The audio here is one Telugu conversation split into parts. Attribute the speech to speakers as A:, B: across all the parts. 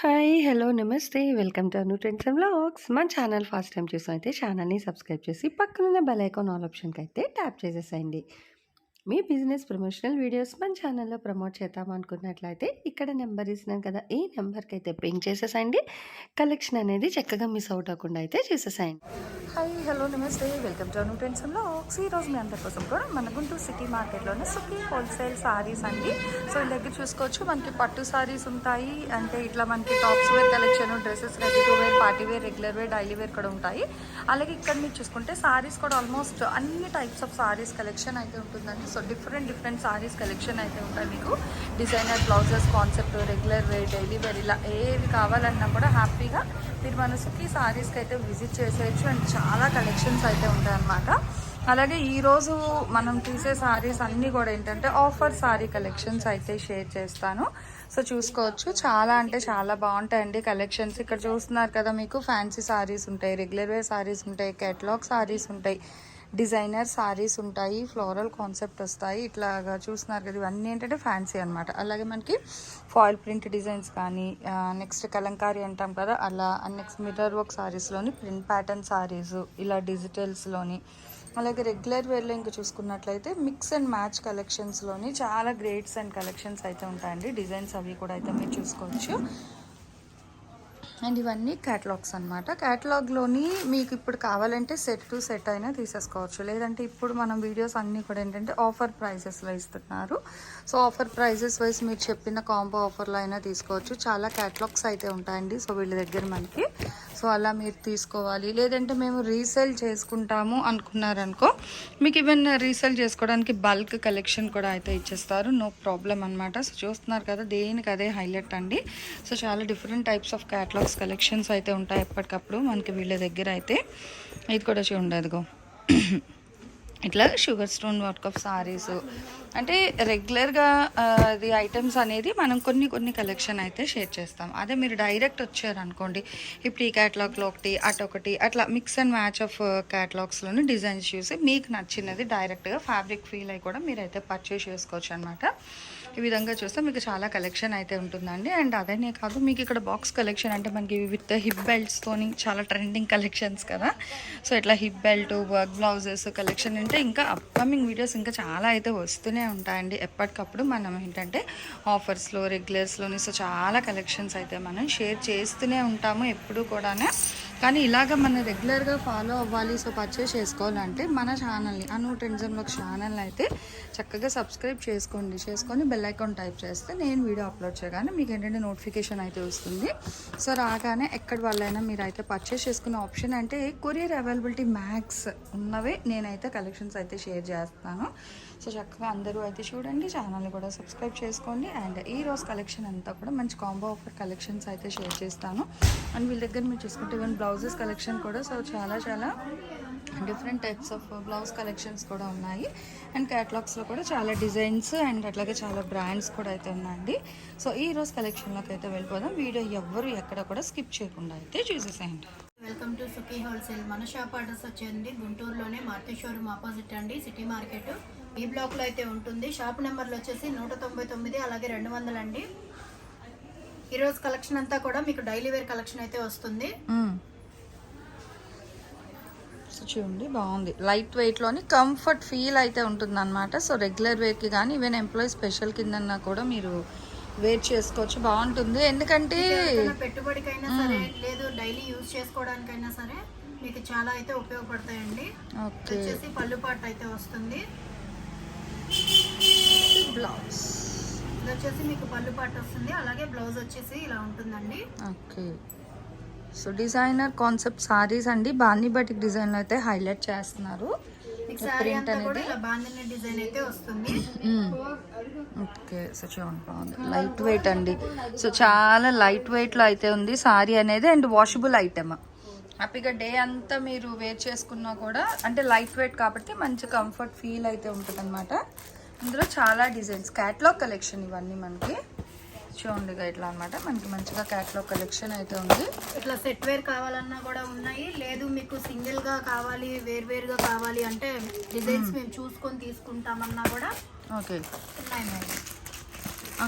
A: హాయ్! హలో! నమస్తే. Welcome to Anu trends and vlogs. మన ఛానల్ ఫస్ట్ టైమ్ చూసినైతే ఛానల్‌ని సబ్స్క్రైబ్ చేసి పక్కనున్న బెల్ ఐకాన్ ఆల్ ఆప్షన్‌కైతే ట్యాప్ చేసేసేయండి. మీ బిజినెస్ ప్రమోషనల్ వీడియోస్ మన ఛానల్‌లో ప్రమోట్ చేద్దాం అనుకున్నట్లయితే ఇక్కడ నెంబర్ ఇస్తున్నాను కదా! ఈ నెంబర్‌కైతే పింగ్ చేసేసేయండి. కలెక్షన్ అనేది చక్కగా మిస్ అవుట్ అవ్వకుండా అయితే చూసేసేయండి. హాయ్! హలో! నమస్తే. Welcome to Anu trends and vlogs. ఈరోజు మీ అందరి కోసం కూడా మన గుంటూరు సిటీ మార్కెట్‌లోనే సుఖీ హోల్సేల్ సారీస్ అండి. సో ఈ దగ్గర చూసుకోవచ్చు మనకి పట్టు సారీస్ ఉంటాయి. అంటే ఇట్లా మనకి tops wear collection, dresses, ready to wear, party wear, regular wear, daily wear కూడా ఉంటాయి. అలాగే ఇక్కడ మీరు చూసుకుంటే సారీస్ కూడా ఆల్మోస్ట్ అన్ని టైప్స్ ఆఫ్ సారీస్ కలెక్షన్ అయితే ఉంటుందండి. సో డిఫరెంట్ సారీస్ కలెక్షన్ అయితే ఉంటాయి. మీకు designer blouses, concept, regular wear, daily wear ఇలా ఏది కావాలన్నా కూడా హ్యాపీగా మీరు మనసుకి సారీస్కి అయితే విజిట్ చేసేయచ్చు. అండ్ చాలా కలెక్షన్స్ అయితే ఉంటాయి అన్నమాట. అలాగే ఈరోజు మనం తీసే సారీస్ అన్నీ కూడా ఏంటంటే ఆఫర్ సారీ కలెక్షన్స్ అయితే షేర్ చేస్తాను. సో చూసుకోవచ్చు, చాలా అంటే చాలా బాగుంటాయండి కలెక్షన్స్. ఇక్కడ చూస్తున్నారు కదా, మీకు ఫ్యాన్సీ సారీస్ ఉంటాయి, రెగ్యులర్ వేర్ సారీస్ ఉంటాయి, కేటలాగ్ సారీస్ ఉంటాయి, డిజైనర్ సారీస్ ఉంటాయి, ఫ్లోరల్ కాన్సెప్ట్ వస్తాయి. ఇట్లాగా చూస్తున్నారు కదా, ఇవన్నీ ఏంటంటే ఫ్యాన్సీ అనమాట. అలాగే మనకి ఫాయిల్ ప్రింట్ డిజైన్స్ కానీ, నెక్స్ట్ కలంకారీ అంటాం కదా అలా, నెక్స్ట్ మిర్రర్ వర్క్ సారీస్లోని ప్రింట్ ప్యాటర్న్ సారీస్, ఇలా డిజిటల్స్లోని, అలాగే రెగ్యులర్ వేర్లో ఇంకా చూసుకున్నట్లయితే మిక్స్ అండ్ మ్యాచ్ కలెక్షన్స్లోని చాలా గ్రేడ్స్ అండ్ కలెక్షన్స్ అయితే ఉంటాయండి. డిజైన్స్ అవి కూడా అయితే మీరు చూసుకోవచ్చు. అండ్ ఇవన్నీ క్యాటలాగ్స్ అనమాట. క్యాటలాగ్లోని మీకు ఇప్పుడు కావాలంటే సెట్ టు సెట్ అయినా తీసేసుకోవచ్చు. లేదంటే ఇప్పుడు మనం వీడియోస్ అన్నీ కూడా ఏంటంటే ఆఫర్ ప్రైజెస్లో ఇస్తున్నారు. సో ఆఫర్ ప్రైజెస్ వైజ్ మీరు చెప్పిన కాంబో ఆఫర్లో అయినా తీసుకోవచ్చు. చాలా క్యాటలాగ్స్ అయితే ఉంటాయండి సో వీళ్ళ దగ్గర మనకి. సో అలా మీరు తీసుకోవాలి. లేదంటే మేము రీసేల్ చేసుకుంటాము అనుకున్నారనుకో, మీకు ఈవెన్ రీసేల్ చేసుకోవడానికి బల్క్ కలెక్షన్ కూడా అయితే ఇచ్చేస్తారు. నో ప్రాబ్లం అనమాట. సో చూస్తున్నారు కదా, దేనికి అదే హైలైట్ అండి. సో చాలా different types of catalogues collections అయితే ఉంటాయి ఎప్పటికప్పుడు మనకి వీళ్ళ దగ్గర అయితే. ఇది కూడా చూడండి, అదిగో ఇట్లా sugar stone work of saris. అంటే రెగ్యులర్గా అది ఐటమ్స్ అనేది మనం కొన్ని కలెక్షన్ అయితే షేర్ చేస్తాం. అదే మీరు డైరెక్ట్ వచ్చారనుకోండి, ఇప్పుడు ఈ క్యాటలాగ్లో ఒకటి అటొకటి అట్లా మిక్స్ అండ్ మ్యాచ్ ఆఫ్ క్యాటలాగ్స్లోని డిజైన్స్ చూసి మీకు నచ్చినది డైరెక్ట్గా ఫ్యాబ్రిక్ ఫీల్ అయ్యి కూడా మీరైతే పర్చేస్ చేసుకోవచ్చు అనమాట. ఈ విధంగా చూస్తే మీకు చాలా కలెక్షన్ అయితే ఉంటుందండి. అండ్ అదనే కాదు, మీకు ఇక్కడ బాక్స్ కలెక్షన్ అంటే మనకి విత్ హిప్ బెల్ట్స్తోని చాలా ట్రెండింగ్ కలెక్షన్స్ కదా. సో ఇట్లా hip belt, work blouses collection అంటే ఇంకా అప్కమింగ్ వీడియోస్ ఇంకా చాలా అయితే వస్తూనే ఉంటాయండి ఎప్పటికప్పుడు. మనం ఏంటంటే ఆఫర్స్లో, రెగ్యులర్స్లోని సో చాలా కలెక్షన్స్ అయితే మనం షేర్ చేస్తూనే ఉంటాము ఎప్పుడు కూడా. కానీ ఇలాగ మనం రెగ్యులర్గా ఫాలో అవ్వాలి, సో పర్చేస్ చేసుకోవాలంటే మన ఛానల్ని అను ట్రెండ్స్ అండ్ వ్లాగ్స్ ఛానల్ని అయితే చక్కగా సబ్స్క్రైబ్ చేసుకొని బెల్ ఐకాన్ టైప్ చేస్తే నేను వీడియో అప్లోడ్ చేయగానే మీకు ఏంటంటే నోటిఫికేషన్ అయితే వస్తుంది. సో రాగానే ఎక్కడి వాళ్ళైనా మీరు అయితే పర్చేస్ చేసుకునే ఆప్షన్ అంటే కొరియర్ అవైలబిలిటీ మ్యాక్స్ ఉన్నవే నేనైతే కలెక్షన్స్ అయితే షేర్ చేస్తాను. సో చక్కగా అందరూ అయితే చూడండి, ఛానల్ని కూడా సబ్స్క్రైబ్ చేసుకోండి. అండ్ ఈ రోజు కలెక్షన్ అంతా కూడా మంచి కాంబో ఆఫర్ కలెక్షన్స్ అయితే షేర్ చేస్తాను. అండ్ వీళ్ళ దగ్గర మీరు చూసుకుంటే ఈవెన్ బ్లౌజెస్ కలెక్షన్ కూడా సో చాలా different types of blouse collections కూడా ఉన్నాయి. అండ్ క్యాటలాగ్స్లో కూడా చాలా డిజైన్స్ అండ్ అట్లాగే చాలా బ్రాండ్స్ కూడా అయితే ఉన్నాయండి. సో ఈ రోజు కలెక్షన్లోకి అయితే వెళ్ళిపోదాం. వీడియో ఎవ్వరు ఎక్కడ కూడా స్కిప్ చేయకుండా అయితే చూసేసేయండి.
B: Welcome to Sukhi wholesale. మన షాప్ అడ్రస్ వచ్చేయండి గుంటూరులోనే మారుతి షోరూమ్ ఆపోజిట్ అండి, సిటీ మార్కెట్ ఈ బ్లాక్లో అయితే ఉంటుంది. షాప్ నెంబర్లు వచ్చేసి 199 అలాగే 200 అండి. ఈరోజు కలెక్షన్ అంతా కూడా మీకు డైలీ వేర్ కలెక్షన్ అయితే వస్తుంది.
A: చూడండి, బాగుంది. లైట్ వెయిట్లోని కంఫర్ట్ ఫీల్ అయితే ఉంటుంది అనమాట. సో రెగ్యులర్ వేర్కి కానీ ఈవెన్ ఎంప్లాయీ స్పెషల్ కిందన్నా కూడా మీరు వేర్ చేసుకోవచ్చు, బాగుంటుంది. ఎందుకంటే
B: పెట్టుబడికైనా సరే లేదు డైలీ యూజ్ చేసుకోవడానికైనా సరే మీకు చాలా అయితే ఉపయోగపడతాయండి. వచ్చేసి పళ్ళు పాటు అయితే వస్తుంది.
A: బ్లౌజ్
B: ఇది వచ్చేసి మీకు పళ్ళు పాటు వస్తుంది, అలాగే బ్లౌజ్ వచ్చేసి ఇలా ఉంటుందండి.
A: Okay. So designer concept saris అండి, బాందీ బటిక్ డిజైన్లో అయితే హైలైట్ చేస్తున్నారు.
B: ప్రింట్ అనేది ఇలా బాందిని డిజైన్ అయితే వస్తుంది.
A: ఓకే. సో చూడండి, బాగుంది. లైట్ వెయిట్ అండి. సో చాలా లైట్ వెయిట్లో అయితే ఉంది సారీ అనేది. అండ్ వాషబుల్ ఐటమ్, హ్యాపీగా డే అంతా మీరు వేర్ చేసుకున్నా కూడా అంటే లైట్ వెయిట్ కాబట్టి మంచి కంఫర్ట్ ఫీల్ అయితే ఉంటుంది అనమాట. ఇందులో చాలా డిజైన్స్, క్యాటలాగ్ కలెక్షన్ ఇవన్నీ మనకి చూడండి ఇట్లా అనమాట. మనకి మంచిగా క్యాటలాగ్ కలెక్షన్ అయితే ఉంది.
B: ఇట్లా సెట్ వేర్ కావాలన్నా కూడా ఉన్నాయి. లేదు మీకు సింగిల్ గా కావాలి, వేరుగా కావాలి అంటే డిజైన్స్ మేము చూసుకొని తీసుకుంటామన్నా కూడా
A: ఓకే
B: ఉన్నాయి మేడం.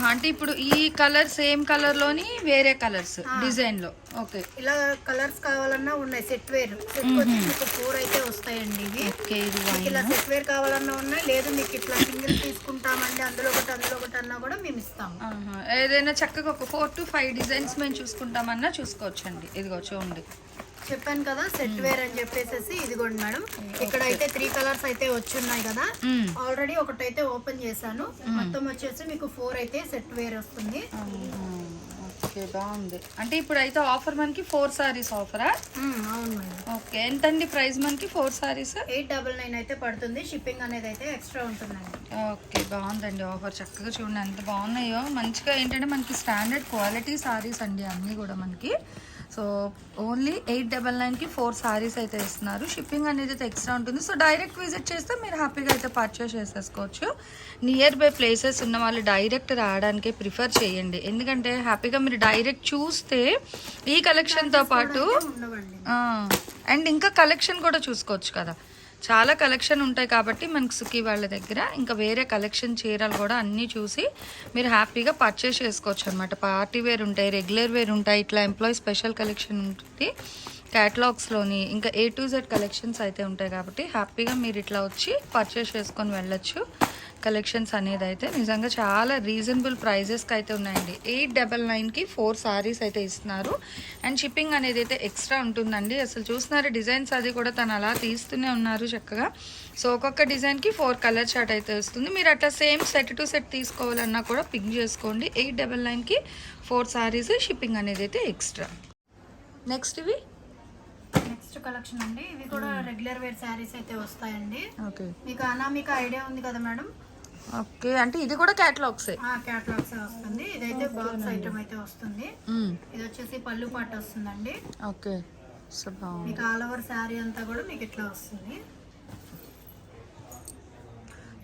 C: అంటే ఇప్పుడు ఈ కలర్ సేమ్ కలర్ లోని వేరే కలర్స్ డిజైన్ లో. ఓకే,
B: ఇలా కలర్స్ కావాలన్నా ఉన్నాయి. సెట్ వేర్ సెట్ వచ్చి మీకు 4 అయితే వస్తాయండి ఇవి.
C: ఓకే, ఇది
B: మీకు ఇలా సెట్ వేర్ కావాలన్నా ఉన్నాయి, లేదు మీకు ఇట్లా సింగిల్ తీసుకుంటామండి అందులో ఒకటి అన్నా కూడా మేము ఇస్తాము.
C: ఏదైనా చక్కగా ఒక 4 to 5 డిజైన్స్ మేము చూసుకుంటామన్నా చూసుకోవచ్చండి. ఇదిగో చూడండి,
B: చెప్పాను కదా సెట్ వేర్ అని చెప్పేసి. ఇదిగోండి మేడం, ఇక్కడ అయితే 3 కలర్స్ అయితే వచ్చున్నాయి కదా. ఆల్రెడీ ఒకటైతే ఓపెన్ చేశాను. మొత్తం వచ్చేసి మీకు 4 అయితే సెట్ వేర్ వస్తుంది.
C: ఓకే, బాగుంది. అంటే ఇప్పుడు అయితే ఆఫర్ మనకి 4 సారీస్ ఆఫరా?
B: అవును మేడం.
C: ఓకే, ఎంతండి ప్రైస్ మనకి 4 సారీస్?
B: 899 అయితే పడుతుంది. షిప్పింగ్ అనేది అయితే ఎక్స్ట్రా ఉంటుందండి.
C: ఓకే, బాగుందండి ఆఫర్. చక్కగా చూడండి ఎంత బాగున్నాయో. మంచిగా ఏంటంటే మనకి స్టాండర్డ్ క్వాలిటీ సారీస్ అండి అన్నీ కూడా మనకి. సో ఓన్లీ 899కి 4 సారీస్ అయితే ఇస్తున్నారు. షిప్పింగ్ అనేది అయితే ఎక్స్ట్రా ఉంటుంది. సో డైరెక్ట్ విజిట్ చేస్తే మీరు హ్యాపీగా అయితే పర్చేస్ చేసేసుకోవచ్చు. నియర్ బై ప్లేసెస్ ఉన్న వాళ్ళు డైరెక్ట్ రావడానికే ప్రిఫర్ చేయండి. ఎందుకంటే హ్యాపీగా మీరు డైరెక్ట్ చూస్తే ఈ కలెక్షన్తో పాటు అండ్ ఇంకా కలెక్షన్ కూడా చూసుకోవచ్చు కదా. చాలా కలెక్షన్ ఉంటాయి కాబట్టి మనకి సుఖీ వాళ్ళ దగ్గర ఇంకా వేరే కలెక్షన్ చీరలు కూడా అన్నీ చూసి మీరు హ్యాపీగా పర్చేస్ చేసుకోవచ్చు అనమాట. పార్టీ వేర్ ఉంటాయి, రెగ్యులర్ వేర్ ఉంటాయి, ఇట్లా ఎంప్లాయీ స్పెషల్ కలెక్షన్ ఉంటుంది క్యాటలాగ్స్లోని. ఇంకా A to Z కలెక్షన్స్ అయితే ఉంటాయి కాబట్టి హ్యాపీగా మీరు ఇట్లా వచ్చి పర్చేస్ చేసుకొని వెళ్ళొచ్చు. కలెక్షన్స్ అనేది అయితే నిజంగా చాలా రీజనబుల్ ప్రైజెస్కి అయితే ఉన్నాయండి. 899కి 4 సారీస్ అయితే ఇస్తున్నారు. అండ్ షిప్పింగ్ అనేది అయితే ఎక్స్ట్రా ఉంటుందండి. అసలు చూస్తున్నారు డిజైన్స్ అది కూడా తను అలా తీస్తూనే ఉన్నారు చక్కగా. సో ఒక్కొక్క డిజైన్కి 4 కలర్ చార్ట్ అయితే వస్తుంది. మీరు అట్లా సేమ్ సెట్ టు సెట్ తీసుకోవాలన్నా కూడా పిక్ చేసుకోండి. 899కి 4 సారీస్, షిప్పింగ్ అనేది అయితే ఎక్స్ట్రా. నెక్స్ట్ ఇవి
B: నెక్స్ట్ కలెక్షన్ అండి. ఇవి కూడా రెగ్యులర్ వేర్ శారీస్ అయితే వస్తాయండి.
C: ఓకే,
B: మీకు అనామిక ఐడియా ఉంది కదా మేడం.
C: ఓకే, అంటే ఇది కూడా క్యాటలాగ్స్
B: క్యాటలాగ్స్ వస్తుంది. ఇదైతే బాక్స్ ఐటమ్ అయితే వస్తుంది. ఇది వచ్చేసి పళ్ళు పాట వస్తుందండి.
C: ఓకే, సో
B: మీకు ఆల్ ఓవర్ శారీ అంతా కూడా మీకు ఇట్లా వస్తుంది.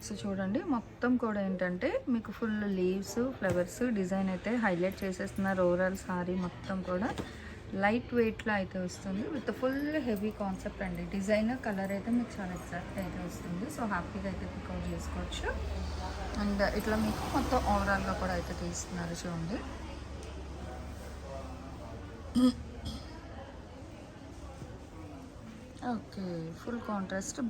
C: సో చూడండి మొత్తం కూడా ఏంటంటే మీకు ఫుల్ లీవ్స్, ఫ్లవర్స్ డిజైన్ అయితే హైలైట్ చేసేస్తున్నారు. ఓవరాల్ సారీ మొత్తం కూడా లైట్ వెయిట్లో అయితే వస్తుంది విత్ ఫుల్ హెవీ కాన్సెప్ట్ అండి. డిజైన్ కలర్ అయితే మీకు చాలా ఎగ్జాక్ట్ అయితే వస్తుంది. సో హ్యాపీగా అయితే పికౌట్ చేసుకోవచ్చు. అండ్ ఇట్లా మీకు మొత్తం ఓవరాల్గా కూడా అయితే తీస్తున్నారు చూడండి. ఓకే, ఫుల్ కాంట్రాస్ట్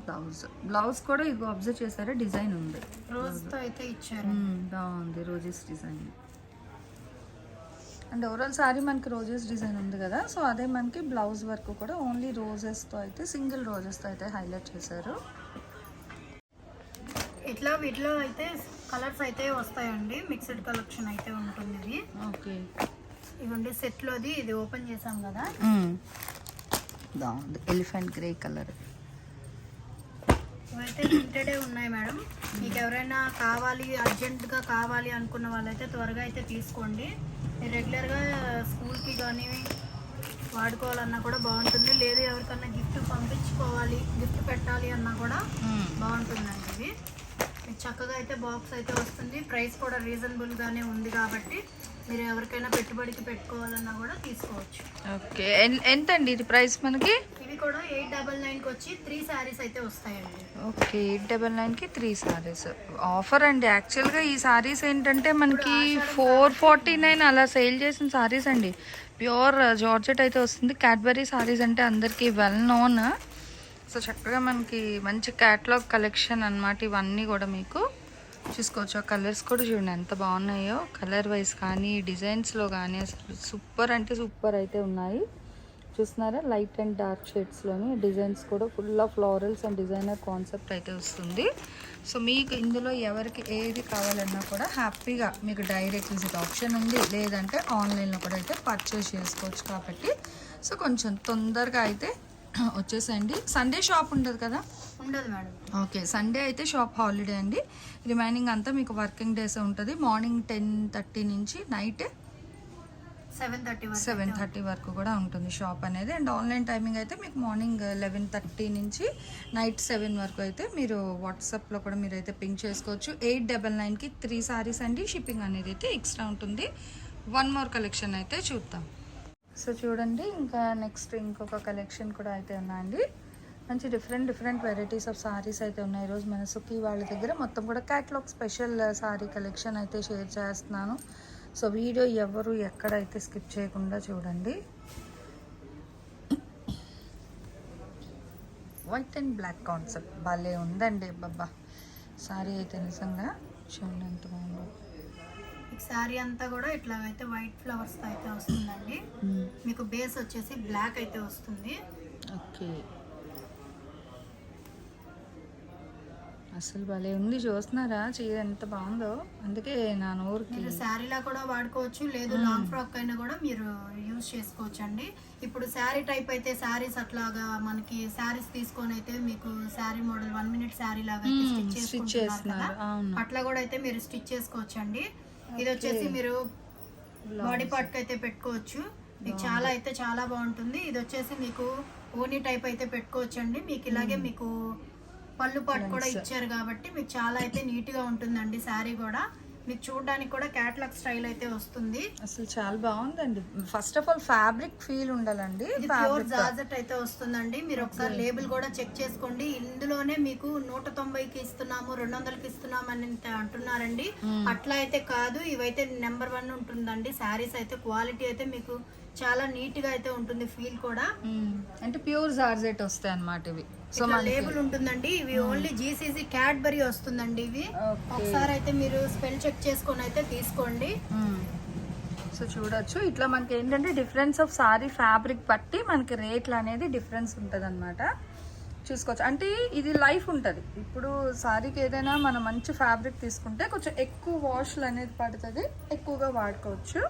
C: బ్లౌజ్ కూడా ఇది అబ్జర్వ్ చేశారా, డిజైన్ ఉంది,
B: రోజుతో అయితే ఇచ్చారు.
C: బాగుంది roses design. And overall sorry మనకి రోజెస్ డిజైన్ ఉంది కదా. సో అదే మనకి బ్లౌజ్ వర్క్ కూడా ఓన్లీ రోజెస్తో అయితే సింగిల్ రోజెస్తో అయితే హైలైట్ చేశారు.
B: ఇట్లా వీటిలో అయితే కలర్స్ అయితే వస్తాయండి. మిక్స్డ్ కలెక్షన్ అయితే ఉంటుంది ఇది.
C: ఓకే,
B: ఇవ్వండి సెట్లోది. ఇది ఓపెన్ చేసాం కదా.
C: బాగుంది, ఎలిఫెంట్ గ్రే కలర్.
B: ఇవైతే లిమిటెడే ఉన్నాయి మేడం. మీకు ఎవరైనా కావాలి, అర్జెంటుగా కావాలి అనుకున్న వాళ్ళైతే త్వరగా అయితే తీసుకోండి. మీరు రెగ్యులర్గా స్కూల్కి కానీ వాడుకోవాలన్నా కూడా బాగుంటుంది. లేదు ఎవరికన్నా గిఫ్ట్ పంపించుకోవాలి, గిఫ్ట్ పెట్టాలి అన్నా కూడా బాగుంటుందండి. ఇది మీకు చక్కగా అయితే బాక్స్ అయితే వస్తుంది. ప్రైస్ కూడా రీజనబుల్గానే ఉంది కాబట్టి మీరు ఎవరికైనా పెట్టుబడికి పెట్టుకోవాలన్నా కూడా తీసుకోవచ్చు.
C: ఓకే, ఎంత అండి ఇది ప్రైస్ మనకి?
B: ఇవి కూడా 899కి వచ్చి 3 శారీస్ అయితే వస్తాయండి.
C: ఓకే, 899కి 3 సారీస్ ఆఫర్ అండి. యాక్చువల్గా ఈ సారీస్ ఏంటంటే మనకి 449 అలా సేల్ చేసిన సారీస్ అండి. ప్యూర్ జార్జెట్ అయితే వస్తుంది. క్యాడ్బరీ సారీస్ అంటే అందరికీ వెల్ నోన్. సో చక్కగా మనకి మంచి క్యాటలాగ్ కలెక్షన్ అన్నమాట. ఇవన్నీ కూడా మీకు చూసుకోవచ్చు. ఆ కలర్స్ కూడా చూడండి ఎంత బాగున్నాయో. కలర్ వైజ్ కానీ డిజైన్స్లో కానీ అసలు సూపర్ అంటే సూపర్ అయితే ఉన్నాయి. చూస్తున్నారా, లైట్ అండ్ డార్క్ షేడ్స్లోని డిజైన్స్ కూడా full of florals and designer concept అయితే వస్తుంది. సో మీకు ఇందులో ఎవరికి ఏది కావాలన్నా కూడా హ్యాపీగా మీకు డైరెక్ట్ విజిట్ ఆప్షన్ ఉంది, లేదంటే ఆన్లైన్లో కూడా అయితే పర్చేస్ చేసుకోవచ్చు. కాబట్టి సో కొంచెం తొందరగా అయితే వచ్చేసండి. సండే షాప్ ఉండదు కదా?
B: ఉండదు మేడం.
C: ఓకే, సండే అయితే షాప్ హాలిడే అండి. రిమైనింగ్ అంతా మీకు వర్కింగ్ డేస్ ఉంటుంది. మార్నింగ్ 10:30 నుంచి నైట్ 7:30 వరకు కూడా ఉంటుంది షాప్ అనేది. అండ్ ఆన్లైన్ టైమింగ్ అయితే మీకు మార్నింగ్ 11:30 నుంచి నైట్ 7 వరకు అయితే మీరు వాట్సాప్లో కూడా మీరు అయితే పింక్ చేసుకోవచ్చు. 899కి 3 సారీస్ అండి. షిప్పింగ్ అనేది అయితే ఎక్స్ట్రా ఉంటుంది. 1 మోర్ కలెక్షన్ అయితే చూద్దాం. సో చూడండి, ఇంకా నెక్స్ట్ ఇంకొక కలెక్షన్ కూడా అయితే ఉన్నాయండి. మంచి డిఫరెంట్ వెరైటీస్ ఆఫ్ సారీస్ అయితే ఉన్నాయి. ఈరోజు మన సుఖీ వాళ్ళ దగ్గర మొత్తం కూడా క్యాట్లాగ్ స్పెషల్ సారీ కలెక్షన్ అయితే షేర్ చేస్తున్నాను. సో వీడియో ఎవరు ఎక్కడైతే స్కిప్ చేయకుండా చూడండి. వైట్ అండ్ బ్లాక్ కాన్సెప్ట్ భలే ఉందండి బాబా. సారీ అయితే నిజంగా చూడండి ఎంత బాగుందో.
B: శారీ అంతా కూడా ఇట్లా అయితే వైట్ ఫ్లవర్స్ అయితే వస్తుందండి. మీకు బేస్ వచ్చేసి బ్లాక్ అయితే వస్తుంది.
C: ఓకే, అసలు భలే ఉంది. చూస్తున్నారా చీర ఎంత బాగుందో, అందుకే నా నోరుకి.
B: మీరు శారీలా కూడా వాడుకోవచ్చు, లేదు లాంగ్ ఫ్రాక్ అయినా కూడా మీరు యూజ్ చేసుకోవచ్చు అండి. ఇప్పుడు శారీ టైప్ అయితే శారీస్ అట్లాగా మనకి శారీస్ తీసుకొని అయితే మీకు శారీ మోడల్ 1 minute శారీ లాగా స్టిచ్ చేసుకుంటున్నారు కదా, అట్లా కూడా అయితే మీరు స్టిచ్ చేసుకోవచ్చు అండి. ఇది వచ్చేసి మీరు బాడీ పార్ట్ కి అయితే పెట్టుకోవచ్చు. మీకు చాలా అయితే చాలా బాగుంటుంది. ఇది వచ్చేసి మీకు ఓనీ టైప్ అయితే పెట్టుకోవచ్చు అండి. మీకు ఇలాగే మీకు పళ్ళు పాటు కూడా ఇచ్చారు కాబట్టి మీకు చాలా అయితే నీట్ గా ఉంటుందండి. శారీ కూడా మీకు చూడడానికి కూడా క్యాటలాగ్ స్టైల్ అయితే వస్తుంది.
C: అసలు చాలా బాగుందండి. First of all fabric feel ఉండాలండి.
B: ప్యూర్ జార్జెట్ అయితే వస్తుందండి. మీరు ఒకసారి లేబుల్ కూడా చెక్ చేసుకోండి. ఇందులోనే మీకు 190కి ఇస్తున్నాము, 200కి ఇస్తున్నాము అని అంటున్నారండి. అట్లా అయితే కాదు, ఇవైతే నెంబర్ 1 ఉంటుందండి. శారీస్ అయితే క్వాలిటీ అయితే మీకు చాలా నీట్ గా అయితే ఉంటుంది. ఫీల్ కూడా
C: అంటే ప్యూర్ జార్జెట్ వస్తాయి అన్నమాట ఇవి.
B: సో లేబుల్ ఉంటుందండి. ఇవి ఓన్లీ జీసీసీ క్యాడ్బరీ వస్తుందండి. ఇవి ఒకసారి అయితే మీరు స్పెల్ చెక్ చేసుకొని అయితే తీసుకోండి.
C: సో చూడొచ్చు ఇట్లా మనకి ఏంటంటే డిఫరెన్స్ ఆఫ్ సారీ ఫ్యాబ్రిక్ బట్టి మనకి రేట్లు అనేది డిఫరెన్స్ ఉంటుంది అనమాట. చూసుకోవచ్చు. అంటే ఇది లైఫ్ ఉంటుంది. ఇప్పుడు సారీకి ఏదైనా మనం మంచి ఫ్యాబ్రిక్ తీసుకుంటే కొంచెం ఎక్కువ వాష్లు అనేది పడుతుంది, ఎక్కువగా వాడుకోవచ్చు.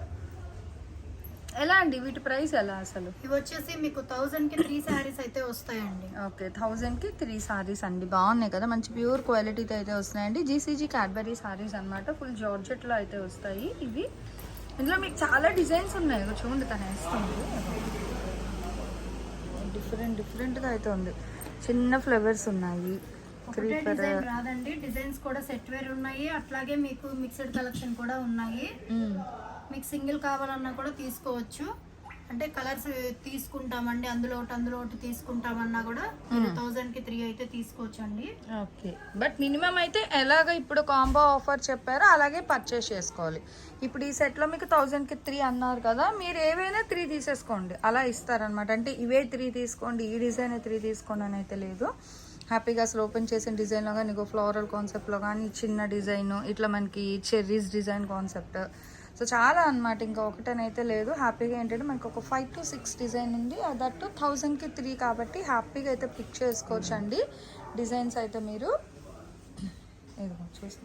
C: ఎలా అండి వీటి ప్రైస్ ఎలా అసలు?
B: ఇవి వచ్చేసి మీకు 1000కి 3 సారీస్ అయితే వస్తాయండి.
C: ఓకే, 1000కి 3 సారీస్ అండి. బాగున్నాయి కదా, మంచి ప్యూర్ క్వాలిటీతో అయితే వస్తున్నాయండి. జీసీజీ క్యాడ్బరీ సారీస్ అనమాట. ఫుల్ జార్జెట్లో అయితే వస్తాయి ఇవి. ఇందులో మీకు చాలా డిజైన్స్ ఉన్నాయి. చూడండి తను వేస్తుంది, డిఫరెంట్గా అయితే ఉంది. చిన్న ఫ్లవర్స్ ఉన్నాయి.
B: డిజైన్ రాదండి, డిజైన్స్ కూడా సెట్ వేర్ ఉన్నాయి. అట్లాగే మీకు మిక్స్డ్ కలెక్షన్ కూడా ఉన్నాయి. మీకు సింగిల్ కావాలన్నా కూడా తీసుకోవచ్చు. అంటే కలర్స్ తీసుకుంటామండి, అందులో ఒకటి తీసుకుంటామన్నా కూడా 1000కి 3 అయితే తీసుకోవచ్చు అండి.
C: ఓకే, బట్ మినిమం అయితే ఎలాగ ఇప్పుడు కాంబో ఆఫర్ చెప్పారో అలాగే పర్చేస్ చేసుకోవాలి. ఇప్పుడు ఈ సెట్లో మీకు 1000కి 3 అన్నారు కదా, మీరు ఏవైనా 3 తీసేసుకోండి, అలా ఇస్తారనమాట. అంటే ఇవే 3 తీసుకోండి, ఈ డిజైన్ 3 తీసుకోండి అని అయితే లేదు. హ్యాపీగా అసలు ఓపెన్ చేసిన డిజైన్లో కానీ ఫ్లోరల్ కాన్సెప్ట్లో కానీ చిన్న డిజైన్, ఇట్లా మనకి చెర్రీస్ డిజైన్ కాన్సెప్ట్. సో చాలా అనమాట, ఇంకా ఒకటనైతే లేదు. హ్యాపీగా ఏంటంటే మనకు ఒక 5 to 6 డిజైన్ ఉంది. దట్టు 1000కి 3 కాబట్టి హ్యాపీగా అయితే పిక్ చేసుకోవచ్చు అండి. డిజైన్స్ అయితే మీరు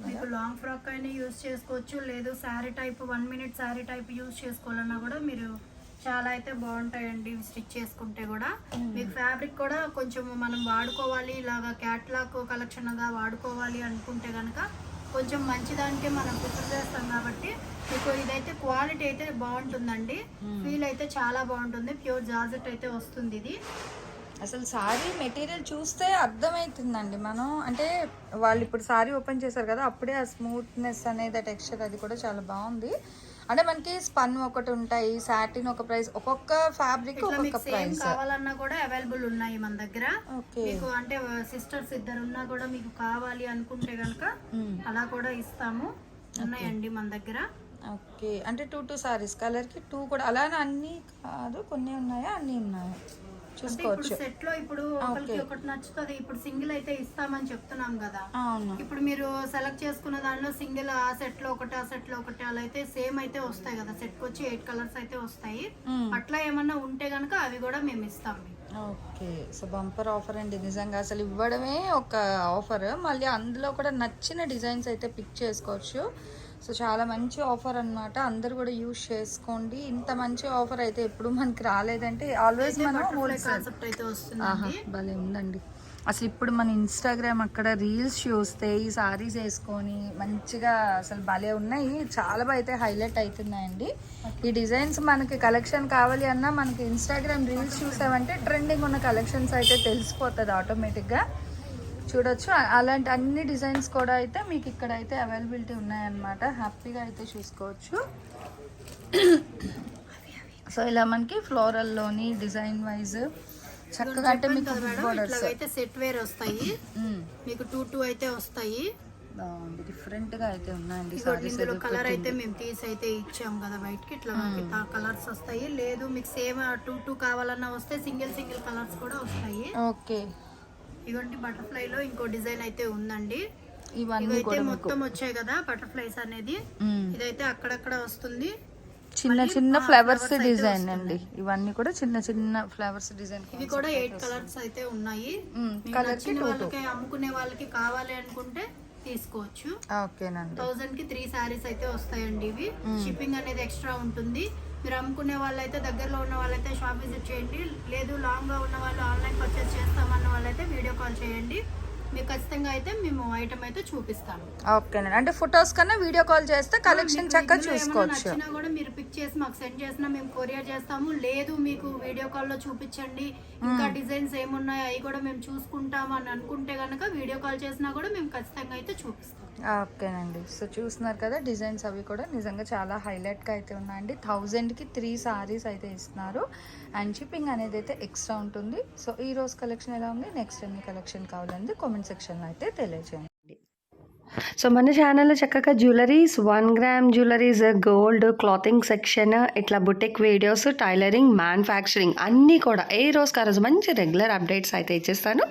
B: మీకు లాంగ్ ఫ్రాక్ అయినా యూజ్ చేసుకోవచ్చు, లేదు sari type 1 minute sari type use చేసుకోవాలన్నా కూడా మీరు చాలా అయితే బాగుంటాయండి స్టిచ్ చేసుకుంటే కూడా. మీకు ఫ్యాబ్రిక్ కూడా కొంచెం మనం వాడుకోవాలి, ఇలాగా క్యాట్లాగ్ కలెక్షన్గా వాడుకోవాలి అనుకుంటే కనుక కొంచెం మంచిదానికే మనం ప్రిఫర్ చేస్తాం కాబట్టి మీకు ఇదైతే క్వాలిటీ అయితే బాగుంటుందండి. ఫీల్ అయితే చాలా బాగుంటుంది. ప్యూర్ జార్జెట్ అయితే వస్తుంది ఇది.
C: అసలు సారీ మెటీరియల్ చూస్తే అర్థమవుతుందండి. మనం అంటే వాళ్ళు ఇప్పుడు సారీ ఓపెన్ చేశారు కదా, అప్పుడే ఆ స్మూత్నెస్ అనేది, టెక్స్చర్ అది కూడా చాలా బాగుంది. అంటే మనకి స్పన్ ఒకటి ఉంటాయి, సాటిన్ ఒక ప్రైస్, ఒక్కొక్క ఫ్యాబ్రిక్ ఒక్కొక్క ప్రైస్.
B: కావాలన్నా కూడా అవైలబుల్ ఉన్నాయి మన దగ్గర. మీకు అంటే సిస్టర్స్ 2 ఉన్నా కూడా మీకు కావాలి అనుకుంటే కనుక అలా కూడా ఇస్తాము, ఉన్నాయండి మన దగ్గర.
C: ఓకే, అంటే 2 సారీస్ కలర్కి 2 కూడా అలానే అన్ని కాదు, కొన్ని ఉన్నాయా అన్ని ఉన్నాయా చూసుకోవచ్చు.
B: సెట్ లో ఇప్పుడు ఒకటి నచ్చుతుంది. ఇప్పుడు సింగిల్ అయితే ఇస్తామని చెప్తున్నాం కదా, ఇప్పుడు మీరు సెలెక్ట్ చేసుకున్న దానిలో సింగిల్ ఆ సెట్ లో ఒకటి, ఆ సెట్ లో ఒకటి, అలా అయితే సేమ్ అయితే వస్తాయి కదా. సెట్ కి వచ్చి 8 కలర్స్ అయితే వస్తాయి. అట్లా ఏమన్నా ఉంటే గనక అవి కూడా మేము ఇస్తాం.
C: ఓకే, సో బంపర్ ఆఫర్ అండి నిజంగా. అసలు ఇవ్వడమే ఒక ఆఫర్, మళ్ళీ అందులో కూడా నచ్చిన డిజైన్స్ అయితే పిక్ చేసుకోవచ్చు. సో చాలా మంచి ఆఫర్ అనమాట. అందరు కూడా యూజ్ చేసుకోండి. ఇంత మంచి ఆఫర్ అయితే ఎప్పుడు మనకి రాలేదంటే ఆల్వేస్ మనం భలే ఉందండి. అసలు ఇప్పుడు మన ఇన్స్టాగ్రామ్ అక్కడ రీల్స్ చూస్తే ఈ సారీస్ వేసుకొని మంచిగా అసలు భలే ఉన్నాయి. చాలా అయితే హైలైట్ అవుతున్నాయండి ఈ డిజైన్స్. మనకి కలెక్షన్ కావాలి అన్నా మనకి ఇన్స్టాగ్రామ్ రీల్స్ చూసామంటే ట్రెండింగ్ ఉన్న కలెక్షన్స్ అయితే తెలిసిపోతుంది ఆటోమేటిక్గా. చూడొచ్చు అలాంటి అన్ని డిజైన్స్ కూడా అయితే మీకు ఇక్కడ అయితే అవైలబిలిటీ ఉన్నాయన్నమాట. హ్యాపీగా అయితే చూసుకోవచ్చు. సో ఇలా మనకి ఫ్లోరల్లోని డిజైన్ వైజ్ చక్కగా అంటే మీకు బిగ్ బోర్డర్స్
B: ఇట్లాగైతే సెట్ వేర్ వస్తాయి, మీకు 2 అయితే వస్తాయి.
C: బాగుంది, డిఫరెంట్ గా అయితే ఉన్నాయండి
B: ఇదిగోండి,
C: సారీస్.
B: ఇందులో కలర్ అయితే మేము తీసి అయితే ఇచ్చాం కదా బయటకి. ఇట్లా కలర్స్ వస్తాయి. లేదు మీకు సేమ్ 2 కావాలన్నా వస్తే సింగిల్ కలర్స్ కూడా వస్తాయి.
C: ఓకే,
B: ఇదిగోండి బటర్ఫ్లై లో ఇంకో డిజైన్ అయితే ఉందండి.
C: ఇవన్నీ
B: ఇవైతే
C: కూడా
B: మొత్తం వచ్చాయి కదా బటర్ఫ్లైస్ అనేది. ఇదైతే అక్కడక్కడ వస్తుంది,
C: చిన్న చిన్న ఫ్లవర్స్ డిజైన్ అండి. ఇవన్నీ కూడా చిన్న చిన్న ఫ్లవర్స్ డిజైన్.
B: ఇవి కూడా 8 కలర్స్ అయితే ఉన్నాయి.
C: కలర్ కి
B: వాళ్ళకి అమ్ముకునే వాళ్ళకి కావాలి అనుకుంటే తీసుకోవచ్చు.
C: ఓకేనండి.
B: 1000 కి 3 సారీస్ అయితే వస్తాయండి. ఇవి షిప్పింగ్ అనేది ఎక్స్ట్రా ఉంటుంది. మీరు అమ్ముకునే వాళ్ళైతే దగ్గరలో ఉన్న వాళ్ళైతే షాప్ విజిట్ చేయండి. లేదు లాంగ్ గా ఉన్న వాళ్ళు ఆన్లైన్ పర్చేస్ చేస్తామన్న వాళ్ళైతే వీడియో కాల్ చేయండి. మీకు ఖచ్చితంగా అయితే మేము ఐటమ్ అయితే చూపిస్తాము.
C: ఓకేనండి, అంటే ఫొటోస్ కన్నా వీడియో కాల్ చేస్తే కలెక్షన్ చక్కగా చూసుకోవచ్చు.
B: నచ్చినా కూడా మీరు పిక్ చేసి మాకు సెండ్ చేసినా మేము కొరియర్ చేస్తాము. లేదు మీకు వీడియో కాల్ లో చూపించండి, ఇంకా డిజైన్స్ ఏమున్నాయో అవి కూడా మేము చూసుకుంటాము అని అనుకుంటే కనుక వీడియో కాల్ చేసినా కూడా మేము ఖచ్చితంగా అయితే చూపిస్తాం.
C: ఓకేనండి, సో చూస్తున్నారు కదా డిజైన్స్ అవి కూడా నిజంగా చాలా హైలైట్గా అయితే ఉన్నాయండి. 1000కి 3 సారీస్ అయితే ఇస్తున్నారు అండ్ షిప్పింగ్ అనేది అయితే ఎక్స్ట్రా ఉంటుంది. సో ఈ రోజు కలెక్షన్ ఎలా ఉంది, నెక్స్ట్ ఎన్ని కలెక్షన్ కావాలండి కామెంట్ సెక్షన్లో అయితే తెలియజేయండి.
A: సో మన ఛానల్లో చక్కగా jewelleries, 1 gram jewelleries, gold, clothing section, ఇట్లా బుటిక్ వీడియోస్, టైలరింగ్, మ్యానుఫ్యాక్చరింగ్ అన్నీ కూడా ఏ రోజుకి ఆ రోజు మంచి రెగ్యులర్ అప్డేట్స్ అయితే ఇచ్చేస్తాను.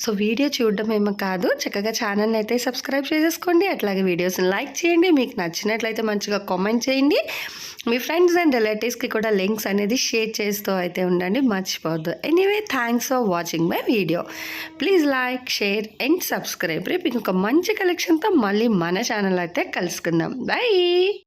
A: సో వీడియో చూడడం ఏమో కాదు, చక్కగా ఛానల్ని అయితే సబ్స్క్రైబ్ చేసేసుకోండి. అట్లాగే వీడియోస్ని లైక్ చేయండి, మీకు నచ్చినట్లయితే మంచిగా కామెంట్ చేయండి. మీ ఫ్రెండ్స్ అండ్ రిలేటివ్స్కి కూడా లింక్స్ అనేది షేర్ చేస్తూ అయితే ఉండండి, మర్చిపోవద్దు. Anyway thanks for watching my video. Please like, share and subscribe. రేపు ఇంకొక మంచి కలెక్షన్తో మళ్ళీ మన ఛానల్ అయితే కలుసుకుందాం. బై.